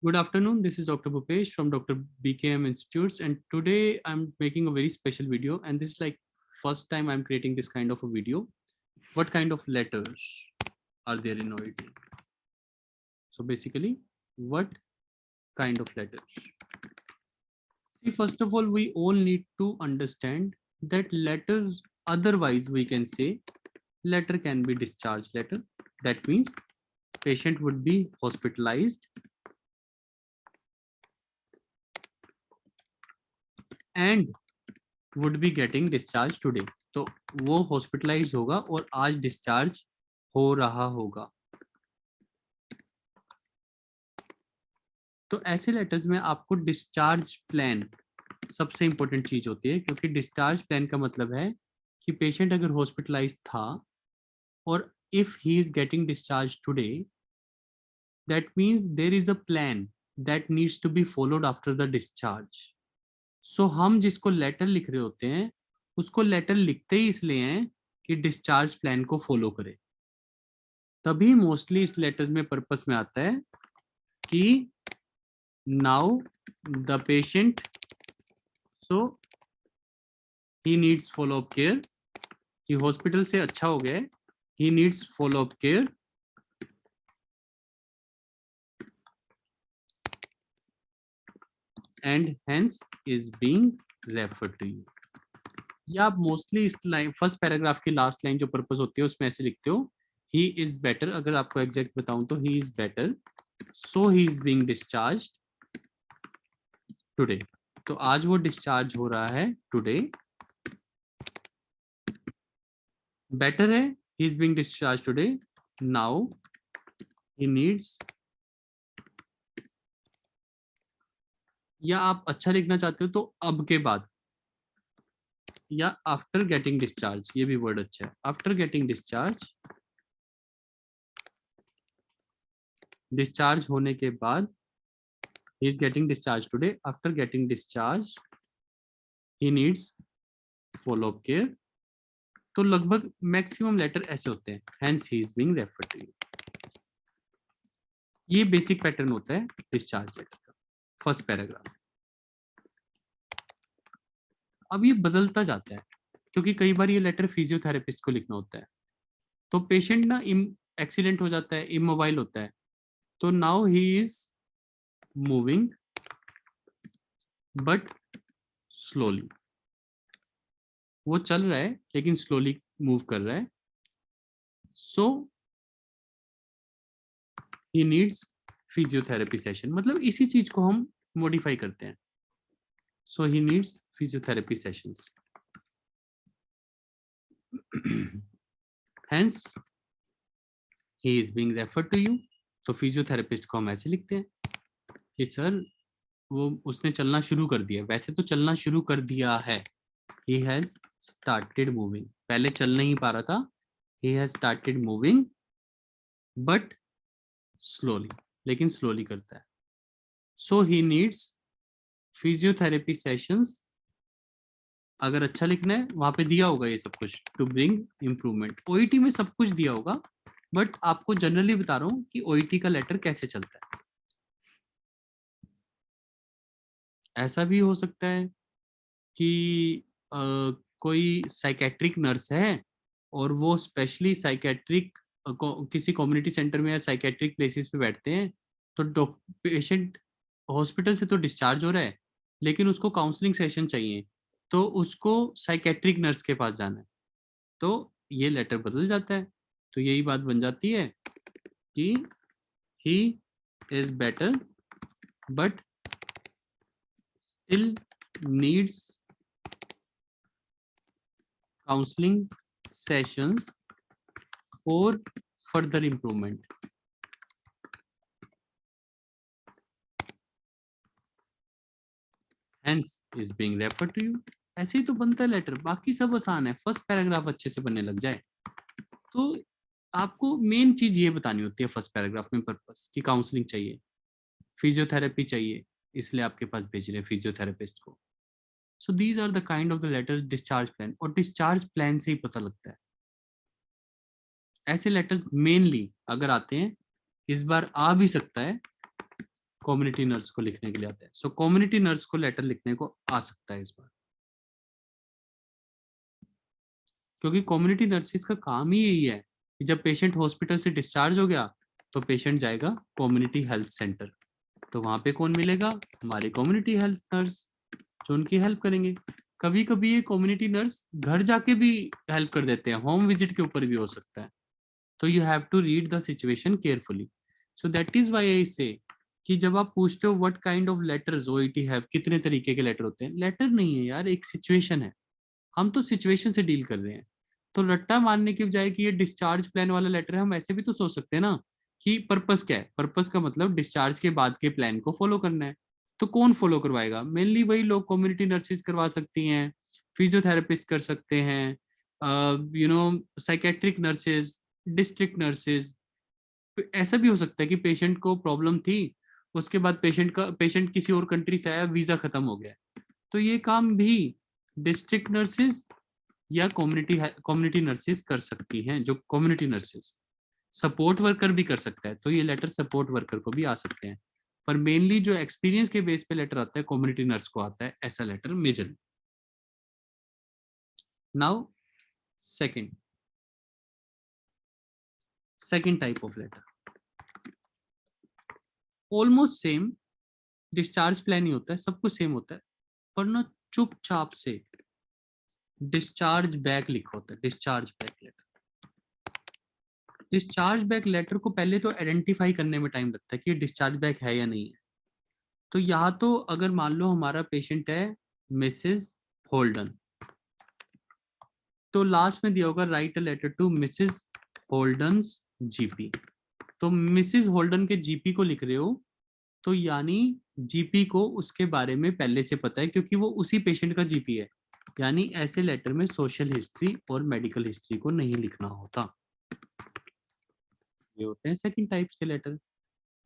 Good afternoon. This is Dr. Bhupesh from Dr. BKM Institutes, and today I'm making a very special video. And this is like first time I'm creating this kind of a video. What kind of letters are there in OET? So basically, what kind of letters? See, first of all, we all need to understand that letters. Otherwise, we can say letter can be discharge letter. That means patient would be hospitalized and would be getting discharged today. तो वो hospitalise होगा और आज discharge हो रहा होगा. तो ऐसे लेटर्स में आपको डिस्चार्ज प्लान सबसे इंपॉर्टेंट चीज होती है, क्योंकि डिस्चार्ज प्लान का मतलब है कि पेशेंट अगर हॉस्पिटलाइज था और if he is getting discharge today, that means there is a plan that needs to be followed after the discharge. So हम जिसको लेटर लिख रहे होते हैं उसको लेटर लिखते ही इसलिए हैं कि डिस्चार्ज प्लान को फॉलो करे. तभी मोस्टली इस लेटर्स में पर्पस में आता है कि now the patient so he needs follow up care, कि हॉस्पिटल से अच्छा हो गया, he needs follow up care and hence is being referred to you. या आप मोस्टली इस लाइन फर्स्ट पैराग्राफ की लास्ट लाइन जो पर्पस होती है उसमें ऐसे लिखते हो, ही इज बेटर. अगर आपको एग्जैक्ट बताऊं तो he is better, so he is being discharged today. तो आज वो डिस्चार्ज हो रहा है टुडे. बेटर है, ही is being discharge today. Now he needs, या आप अच्छा लिखना चाहते हो तो अब के बाद, या आफ्टर गेटिंग डिस्चार्ज, ये भी वर्ड अच्छा है. आफ्टर गेटिंग डिस्चार्ज, डिस्चार्ज होने के बाद, he is getting discharged today. After getting discharged, he needs follow up care. तो लगभग मैक्सिमम लेटर ऐसे होते हैं, hence he is being referred to you. ये बेसिक पैटर्न होता है डिस्चार्ज लेटर का, फर्स्ट पैराग्राफ. अब ये बदलता जाता है क्योंकि कई बार ये लेटर फिजियोथेरेपिस्ट को लिखना होता है. तो पेशेंट ना एक्सीडेंट हो जाता है, इमोबाइल होता है, तो now he is moving but slowly. वो चल रहा है लेकिन स्लोली मूव कर रहा है. So he needs physiotherapy session. मतलब इसी चीज को हम मॉडिफाई करते हैं. So he needs physiotherapy sessions. Hence he is being referred to you. तो फिजियोथेरेपिस्ट को हम ऐसे लिखते हैं कि सर वो उसने चलना शुरू कर दिया. वैसे तो चलना शुरू कर दिया है, he has started moving. पहले चल नहीं पा रहा था, he has started moving but slowly, लेकिन slowly करता है. So he needs physiotherapy sessions. अगर अच्छा लिखना है वहां पे दिया होगा ये सब कुछ, to bring improvement. OET में सब कुछ दिया होगा, बट आपको जनरली बता रहा हूँ कि OET का लेटर कैसे चलता है. ऐसा भी हो सकता है कि कोई साइकेट्रिक नर्स है और वो स्पेशली साइकेट्रिक किसी कम्युनिटी सेंटर में या साइकेट्रिक प्लेसेस पे बैठते हैं. तो पेशेंट हॉस्पिटल से तो डिस्चार्ज हो रहा है लेकिन उसको काउंसलिंग सेशन चाहिए, तो उसको साइकेट्रिक नर्स के पास जाना है. तो ये लेटर बदल जाता है. तो यही बात बन जाती है कि he is better but still needs counseling sessions for further improvement. Hence is being referred to you. ऐसे ही तो बनता है लेटर. बाकी सब आसान है, फर्स्ट पैराग्राफ अच्छे से बनने लग जाए तो आपको मेन चीज ये बतानी होती है फर्स्ट पैराग्राफ में, पर्पस की काउंसलिंग चाहिए, फिजियोथेरेपी चाहिए, इसलिए आपके पास भेज रहे हैं फिजियोथेरेपिस्ट को. So these are the kind of the letters discharge plan. और डिस्चार्ज प्लान से ही पता लगता है. ऐसे लेटर्स मेनली अगर आते हैं, इस बार आ भी सकता है कम्युनिटी नर्स को लिखने के लिए आता है। सो कम्युनिटी नर्स को लेटर लिखने को आ सकता है इस बार, क्योंकि कम्युनिटी नर्सिस का काम ही यही है कि जब पेशेंट हॉस्पिटल से डिस्चार्ज हो गया तो पेशेंट जाएगा कम्युनिटी हेल्थ सेंटर, तो वहां पे कौन मिलेगा, हमारे कम्युनिटी हेल्थ नर्स, जो उनकी हेल्प करेंगे। कभी कभी ये कम्युनिटी नर्स घर जाके भी हेल्प कर देते हैं, होम विजिट के ऊपर भी हो सकता है। तो you have to read the situation carefully. So that is why I say कि जब आप पूछते हो what kind of letters OET have, कितने तरीके के लेटर होते हैं, लेटर नहीं है यार, एक सिचुएशन है, हम तो सिचुएशन से डील कर रहे हैं। तो रट्टा मानने की बजाय कि ये डिस्चार्ज प्लान वाला लेटर है, हम ऐसे भी तो सोच सकते हैं ना कि पर्पस क्या है, पर्पस का मतलब डिस्चार्ज के बाद के प्लान को फॉलो करना है। तो कौन फॉलो करवाएगा, मेनली वही लोग, कम्युनिटी नर्सेज करवा सकती हैं, फिजियोथेरेपिस्ट कर सकते हैं, साइकेट्रिक नर्सेज, डिस्ट्रिक्ट नर्सेज। ऐसा भी हो सकता है कि पेशेंट को प्रॉब्लम थी, उसके बाद पेशेंट किसी और कंट्री से आया, वीजा खत्म हो गया, तो ये काम भी डिस्ट्रिक्ट नर्सेज या कम्युनिटी नर्सेज कर सकती हैं। जो कम्युनिटी नर्सेज, सपोर्ट वर्कर भी कर सकता है, तो ये लेटर सपोर्ट वर्कर को भी आ सकते हैं, पर मेनली जो एक्सपीरियंस के बेस पे लेटर आता है कम्युनिटी नर्स को आता है ऐसा letter major. Now second type of letter, almost same, discharge plan ही होता है, सब कुछ सेम होता है, पर ना चुपचाप से डिस्चार्ज बैक लिखा होता है, discharge back later. Discharge back later को पहले तो आइडेंटिफाई करने में टाइम लगता है कि डिस्चार्ज बैक है या नहीं है। तो यहाँ तो अगर मान लो हमारा पेशेंट है मिसेस होल्डन, तो लास्ट में दिया होगा write a letter to Mrs Holden's GP. तो मिसेस होल्डन के जीपी को लिख रहे हो, तो यानी जीपी को उसके बारे में पहले से पता है, क्योंकि वो उसी पेशेंट का जीपी है। यानी ऐसे लेटर में सोशल हिस्ट्री और मेडिकल हिस्ट्री को नहीं लिखना होता। ये होते हैं सेकंड टाइप्स के लेटर।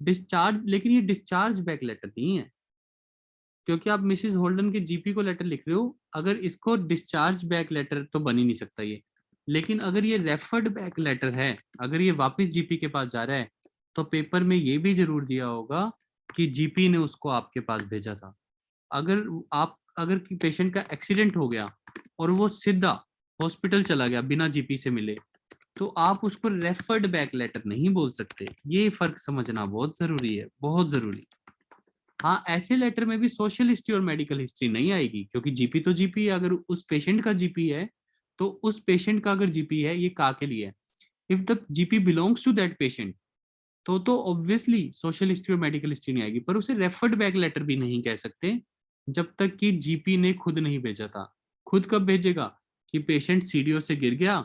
डिस्चार्ज, लेकिन ये डिस्चार्ज बैक लेटर नहीं है, क्योंकि आप मिसेस होल्डन के जीपी को लेटर लिख रहे हो, अगर इसको डिस्चार्ज बैक लेटर तो बन ही नहीं सकता ये। लेकिन अगर ये रेफर्ड बैक लेटर है, अगर ये वापस जीपी के पास जा रहा है, तो पेपर में ये भी जरूर दिया होगा कि जीपी ने उसको आपके पास भेजा था। अगर पेशेंट का एक्सीडेंट हो गया और वो सीधा हॉस्पिटल चला गया बिना जीपी से मिले, तो आप उसको रेफर्ड बैक लेटर नहीं बोल सकते। ये फर्क समझना बहुत जरूरी है, बहुत जरूरी। हाँ, ऐसे लेटर में भी सोशल हिस्ट्री और मेडिकल हिस्ट्री नहीं आएगी, क्योंकि जीपी तो जीपी है। अगर उस पेशेंट का जीपी है, तो उस पेशेंट का अगर जीपी है, ये का के लिए है, if the GP belongs to that patient, तो ऑब्वियसली सोशल हिस्ट्री और मेडिकल हिस्ट्री नहीं आएगी। पर उसे रेफर्ड बैक लेटर भी नहीं कह सकते जब तक कि जीपी ने खुद नहीं भेजा था। खुद कब भेजेगा, कि पेशेंट सीडीओ से गिर गया,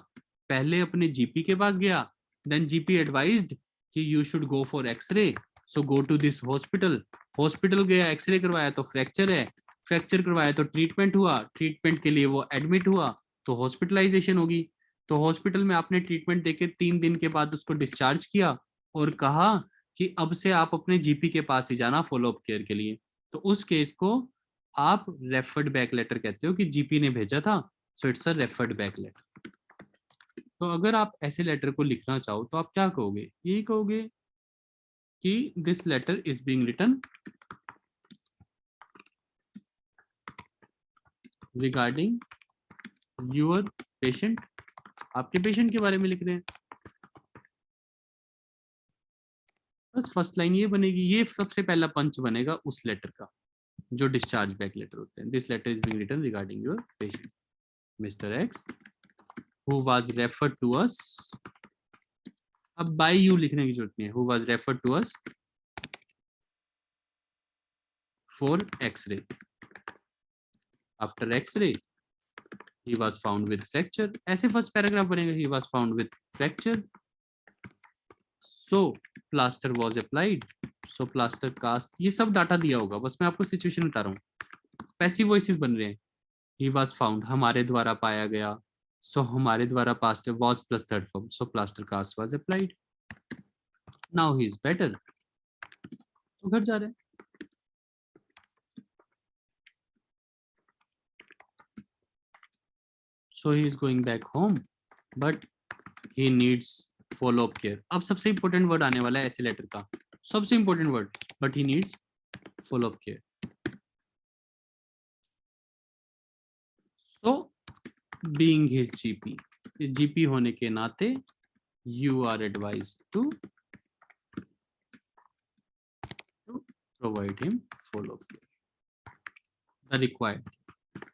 पहले अपने जीपी के पास गया, देन जीपी एडवाइज्ड कि you should go for x-ray, so go to this hospital. Hospital गया, एक्सरे करवाया तो फ्रैक्चर है, फ्रैक्चर करवाया तो ट्रीटमेंट हुआ, ट्रीटमेंट के लिए वो एडमिट हुआ, तो हॉस्पिटलाइजेशन होगी। तो हॉस्पिटल में आपने ट्रीटमेंट देके 3 दिन के बाद उसको डिस्चार्ज किया और कहा कि अब से आप अपने जीपी के पास ही जाना फॉलोअप केयर के लिए। तो उस केस को आप रेफर्ड बैक लेटर कहते हो कि जीपी ने भेजा था, so it's a referred back later. तो अगर आप ऐसे लेटर को लिखना चाहो तो आप क्या कहोगे, यही कहोगे कि this letter is being written regarding your patient, आपके पेशेंट के बारे में लिख रहे हैं। बस फर्स्ट लाइन ये बनेगी, ये सबसे पहला पंच बनेगा उस लेटर का जो डिस्चार्ज बैक लेटर होते हैं। This letter is being written regarding your patient mister X who was referred to us. अब बाय यू लिखने की जरूरत नहीं है, who was referred to us for x-ray. After x-ray he was found with fracture, ऐसे first paragraph बनेगा, he was found with fracture, so plaster was applied, so plaster cast। ये सब डाटा दिया होगा, बस मैं आपको सिचुएशन बता रहा हूँ। पैसिव वॉइसेस बन रहे हैं, he was found हमारे द्वारा पाया गया, so हमारे द्वारा past was plus third form, so plaster cast was applied, now he is better, तो घर जा रहे हैं। So he is going back home, but he needs follow up care। अब सबसे इंपॉर्टेंट वर्ड आने वाला है ऐसे लेटर का, सबसे important word, but he needs follow-up care. So, being his GP होने के नाते, you are advised to provide him follow-up care. The required,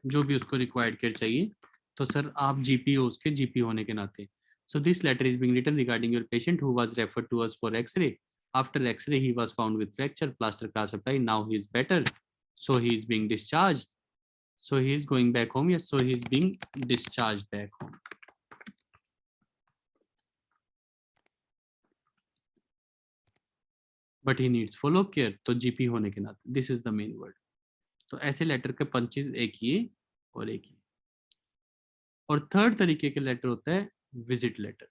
जो भी उसको required care चाहिए, तो सर आप GP हो उसके, GP होने के नाते. So this letter is being written regarding your patient who was referred to us for X-ray. After X-ray, he was found with fracture, plaster cast applied. Now he is better, so he is being discharged. So he is going back home. Yes, so he is being discharged back home. But he needs follow-up care. तो GP होने के नाते, this is the main word. तो ऐसे letter के punches एक ये और एक ये. और थर्ड तरीके के लेटर होता है विजिट लेटर.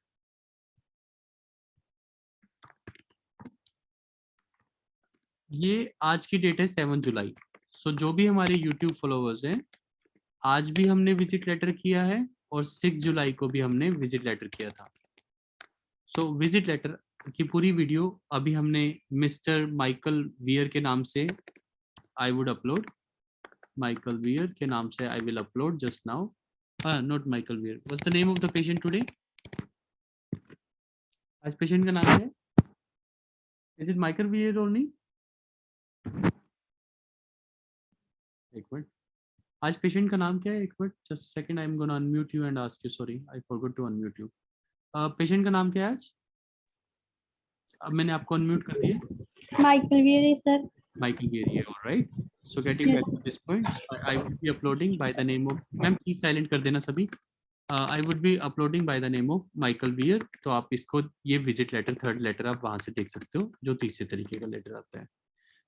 ये आज की डेट है 7 जुलाई. सो जो भी हमारे YouTube फॉलोवर्स हैं, आज भी हमने विजिट लेटर किया है और 6 जुलाई को भी हमने विजिट लेटर किया था. सो विजिट लेटर की पूरी वीडियो अभी हमने मिस्टर माइकल वियर के नाम से I would upload. Michael wear के नाम से I will upload just now. Not Michael wear. What's the name of the patient today? आज पेशेंट का नाम है, इज इट माइकल वियर और नहीं? एक मिनट. आज पेशेंट का नाम क्या है? एक minute, just second. I am gonna unmute you and ask you. Sorry, I forgot to unmute you. Patient का नाम क्या है आज? अब मैंने आपको अनम्यूट कर दिया. Michael wear sir. Michael Vieri, all right. So getting back to this point, I would be uploading by the name of, ma'am please silent कर देना सभी. I would be uploading by the name of Michael Vier. तो आप इसको, ये visit letter, third letter आप वहां से देख सकते हो, जो तीसरे तरीके का लेटर आता है.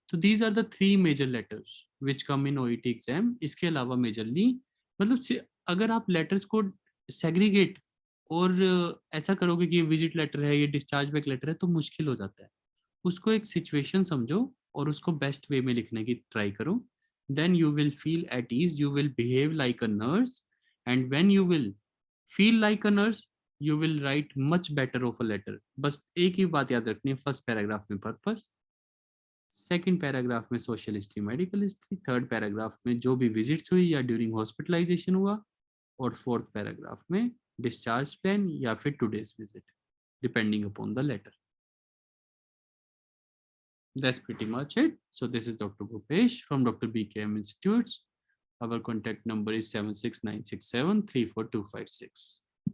तो these are the three major letters which come in OET exam. इसके अलावा मेजरली, मतलब अगर आप लेटर्स को सेग्रीगेट और ऐसा करोगे कि ये विजिट लेटर है, ये डिस्चार्ज बैक लेटर है, तो मुश्किल हो जाता है. उसको एक सिचुएशन समझो और उसको बेस्ट वे में लिखने की ट्राई करो. Then you will feel at ease, you will behave like a nurse, and when you will feel like a nurse, you will write much better of a letter. बस एक ही बात याद रखनी है, फर्स्ट पैराग्राफ में purpose, second paragraph में social history, medical history, third paragraph में जो भी विजिट्स हुई या ड्यूरिंग हॉस्पिटलाइजेशन हुआ, और फोर्थ पैराग्राफ में डिस्चार्ज प्लान या फिर today's visit, depending upon the letter. That's pretty much it. So this is Dr. Bhupesh from Dr. BKM Institutes. Our contact number is 76967 34256.